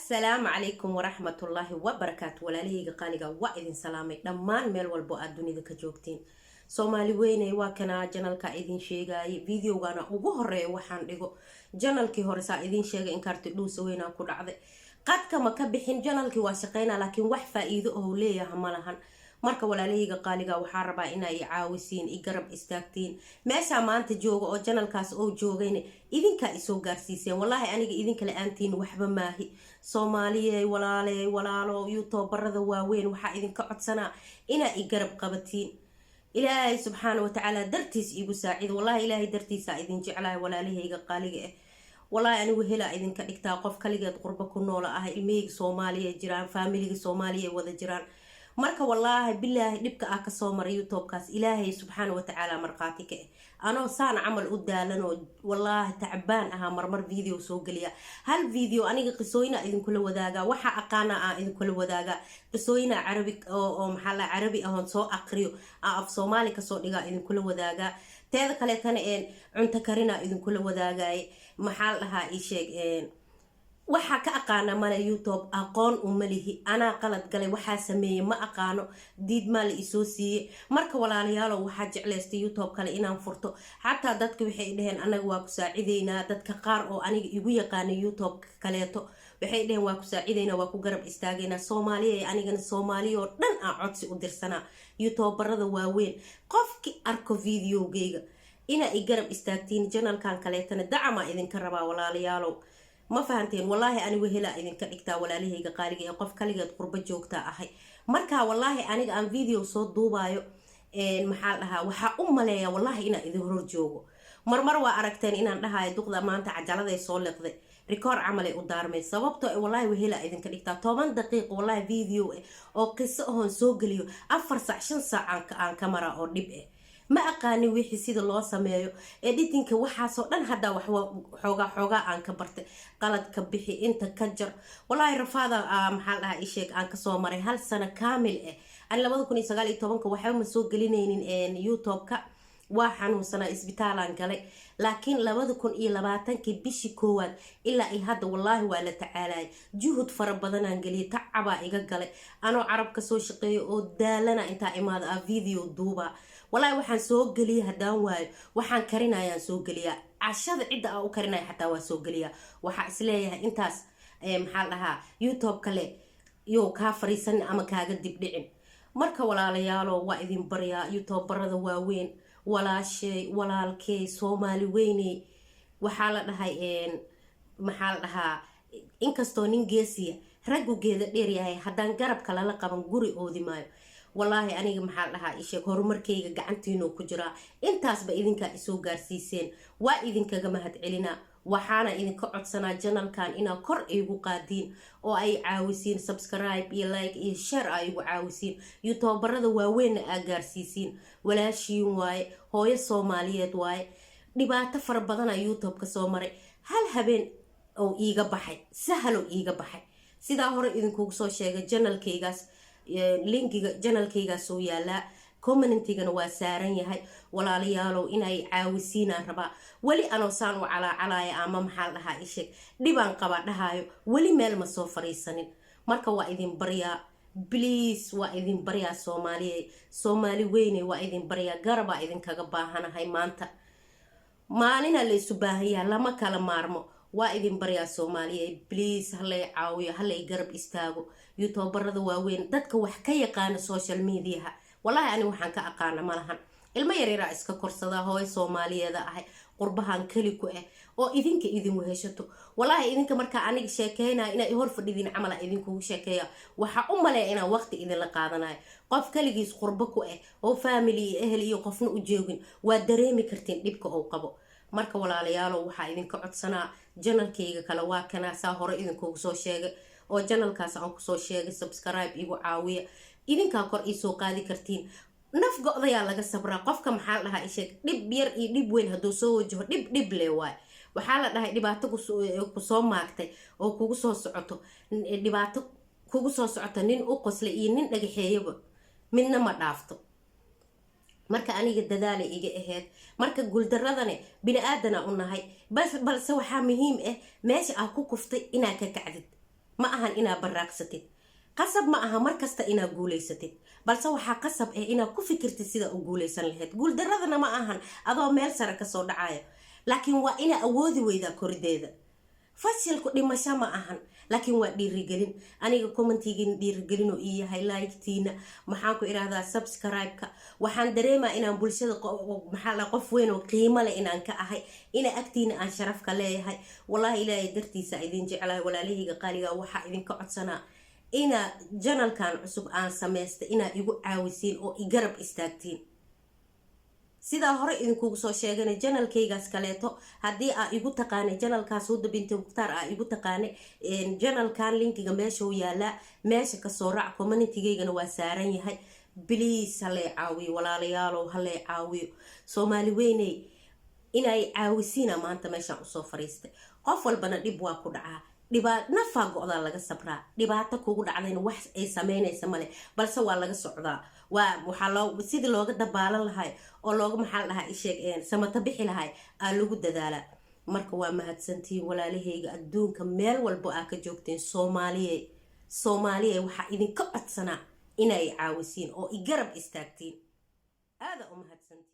السلام عليكم ورحمة الله وبركاته ولالهيga qaaliga waa idin salaamay dhammaan meel walbo aad dunida ka joogtiin Soomaali weynay waa kana channelka idin sheegay videogana ugu horeeyo waxaan dhigo channelkii hore saa idin sheegay in karti dhuusa weynaa ku dhacday qadka ma ka bixin channelkii waa shaqeynaa laakiin wax faa'iido oo leeyahay ma lahan marka walaalahayga qaaliga waxaa rabaa inay caawisiin i garab istaagtiin meesha maanta jooga oo channelkaas oo joogayna idinka isoo gaarsiiseen wallahi aniga idinka la'aantiin waxba maahi Soomaaliyeey walaalo youtuberada waaweyn waxa idinka codsanaa ina i garab qabatiin ilaahay subxaanahu wa ta'ala dartiis igu saaciid wallahi ilaahay dartiisa idin jeclahay walaalahayga qaaliga wallahi anigu hela idinka dhigtaa qof kaligeed qurba ku nool ah ilmeyga Soomaaliyeed jiraan familiga Soomaaliyeed wada jiraan marka wallahi billahi dibka ka soo maray youtube-kaas ilaahay subxaanahu wa ta'ala marqaati ka ano saan amal u daalano wallahi tacbaan aha marmar video soo galiya hal video aniga qisooyina idin kula wadaaga waxa aqaana aan idin kula wadaaga qisooyina carabi oo maxalla carabi ah soo aqriyo af Soomaali ka soo dhiga idin kula wadaaga teeda kale tan cunta karina idin kula wadaagay maxal laha ii sheeg waxa ka aqaana mala youtube aqoon uma lihi ana qalad galay waxa sameeyay ma aqaano diid mal isoo siiyay marka walaalayaal waxa jecleystay youtube kale inaan furto hatta dadka waxay dhaheen anaga waa ku saacideynaa dadka qaar oo aniga igu yaqaan youtube kaleeto waxay dhaheen waa ku saacideynaa waa ku garab istaagayna Soomaaliyeey anigana Soomaaliyo dhan aan codsi u dirsanaa youtuberada waaweyn qofki arko videogeyga ina i garab istaagtiin channelkan kaleetana dacama idinka rabaa walaalayaal ma fahanteen wallahi anigu hela idinka dhigtaa walaalahayga qaaliga ee qof kaligeed qurba joogta ahay marka wallahi aniga aan video soo duubayo maxaa dhahaa waxa u maleeyaa wallahi ina idin hor joogo marmar waa aragteen inaan dhahayo duqda maanta cajalada soo liqday record amal u daarmay sababtoo wallahi wehela idinka dhigtaa 10 daqiiqo wallahi video oo qiso oo soo galiyo 4 saac 5 saac aan kamera oo dhib ma aqaani wixii sida loo sameeyo editinka waxa soo dhan hada wax xooga aan ka bartay qalad ka bixi inta ka jar wallahi rafaada maxal ah isheeg aan ka soo maray hal sano kaamil aan 2019 waxa ma soo galinaynin youtube-ka waa xanuunsana isbitaalaan galay laakiin 2020 bishii koowaad ilaa ay hadda wallahi waa la tacaalay juhud fara badan aan galiyay tacaba iga galay anoo carab ka soo shaqeeyo oo daalana inta imaada video duuba wallahi waxaan soo galiyay hadaan waayo waxaan karinayaan soo galiya cashada cid aan u karinay xataa waa soo galiya waxa isleeyahay intaas maxal dhahaa youtube kale yo ka fariisan ama kaaga dib dhicin marka walaalayaal waa idin baryaa youtuberada waaweyn walaashay walaalkay Soomaali weynay waxa la dhahay maxal dhahaa inkastoo nin geesiya ragu geeda dheer yahay hadaan garab kala la qaban guri oodimaayo wallahi aniga maxal dhahaa isheeg horumarkayga gacantiino ku jira intaas ba idinka isoo gaarsiiseen waa idinkaga mahad celina waxaana idinka codsanaa channelkan ina kor igu qaadiin oo ay caawisiin subscribe iyo like iyo share ay igu caawisiin youtuberada waaweyn aa gaarsiisiin walaashiin waaye hooyo Soomaaliyeed waaye dhibaato fara badan ay youtube ka soo maray hal habeen oo iiga baxay sahalo iiga baxay sida hore idinku soo sheegay channelkaygaas linkiga channelkayga soo yaala commentigana waa saaran yahay walaalayaal inay caawisiinaan rabaa wali ano saan u calaacalaaya ama maxal dhahaa isheeg dhibaan qaba dhahayo wali meel ma soo fariisanin marka waa idin baryaa please waa idin baryaa Soomaali weynay waa idin baryaa garaba idin kaga baahanahay maanta maalina la isu baahayaa lama kala maarmo waa idin baryaa Soomaaliyeed please halay caawiyo halay garab istaago youtuberada waaweyn dadka wax ka yaqaan social media wallahi ani waxaan ka aqaana malahan ilma yareera iska korsada hooy Soomaaliyeed ah qurbahan kali ku oo idinka idin weheshato wallahi idinka marka aniga sheekeynaa ina hor fadhidin amal idinku sheekeeya waxa u maleeyaa ina waqti idin la qaadanayo qof kaligiis qurba ku oo family ehel iyo qofna u joogin waa dareemi kartiin dhibka oo qabo marka walaalayaal waxa idinka codsanaa channelkayga kala waa kana saa hore idinku soo sheegay oo channelkaas aan ku soo sheegay subscribe igu caawiya idinka kor ii soo qaadi kartiin naf go'daya laga sabraa qofka maxal dhahaa isheeg dhib yar iyo dhib weyn haduu soo wajaho dhib le waay waxa la dhahay dhibaato ku soo maagtay oo kugu soo socoto dhibaato kugu soo socoto nin u qoslay iyo nin dhagaxeeyaba midna ma dhaafto marka aniga dadaal iga aheed marka guuldaradane bini aadana u nahay balse waxa muhiim ah meesha aad ku kuftay inaad ka kacdid ma ahan inaa baraaqsatid qasab ma aha markasta inaa guulaysatid balse waxaa qasab ah inaa ku fikirtid sida u guulaysan lahayd guuldaradana ma ahan adoo meel sare kasoo dhacayo laakiin waa inaa awoodi weydaa korideeda fashilku dhimasho ma ahan laakiin waa dhiirigelin aniga commentigiina dhiirigelin oo ii yahay like-tiina maxaan ku idhaahdaa subscribe-ka waxaan dareemaa inaan bulshada qof weyn oo qiimo leh inaan ka ahay ina agtiina aan sharaf ka leeyahay wallahi ilaahay dartiisa idin jeclahay walaalahayga qaaliga waxaa idinka codsanaa ina janalkan cusub aan samaysta inaa igu caawisiin oo i garab istaagtiin sidaa hore idinkugu soo sheeganay janalkaygaas kaleeto haddii aa igu taqaanay janalkaas Huda Binti Mukhtaar aa igu taqaanay janalkan linkiga meesha uu yaalaa meesha kasoo raac communitygaygana waa saaran yahay please halee caawiyo walaalayaalow halee caawiyo soomaali weyney inay caawisiina maanta meeshaan usoo fariistay qof walbana dhib waa ku dhacaa nafaa go-daa laga sabraa dhibaato kugu dhacdayna wax ay sameynaysa male balse waa laga socdaa waxaa sidii looga dabaalan lahay oo looga maxaa dhahaa isheeg samata bixi lahay aa lagu dadaalaa marka waa mahadsantiin walaalahayga adduunka meel walbo aa ka joogteen soomaaliye waxaa idinka codsanaa inay caawisiin oo i garab istaagtiin aada u mahadsantiin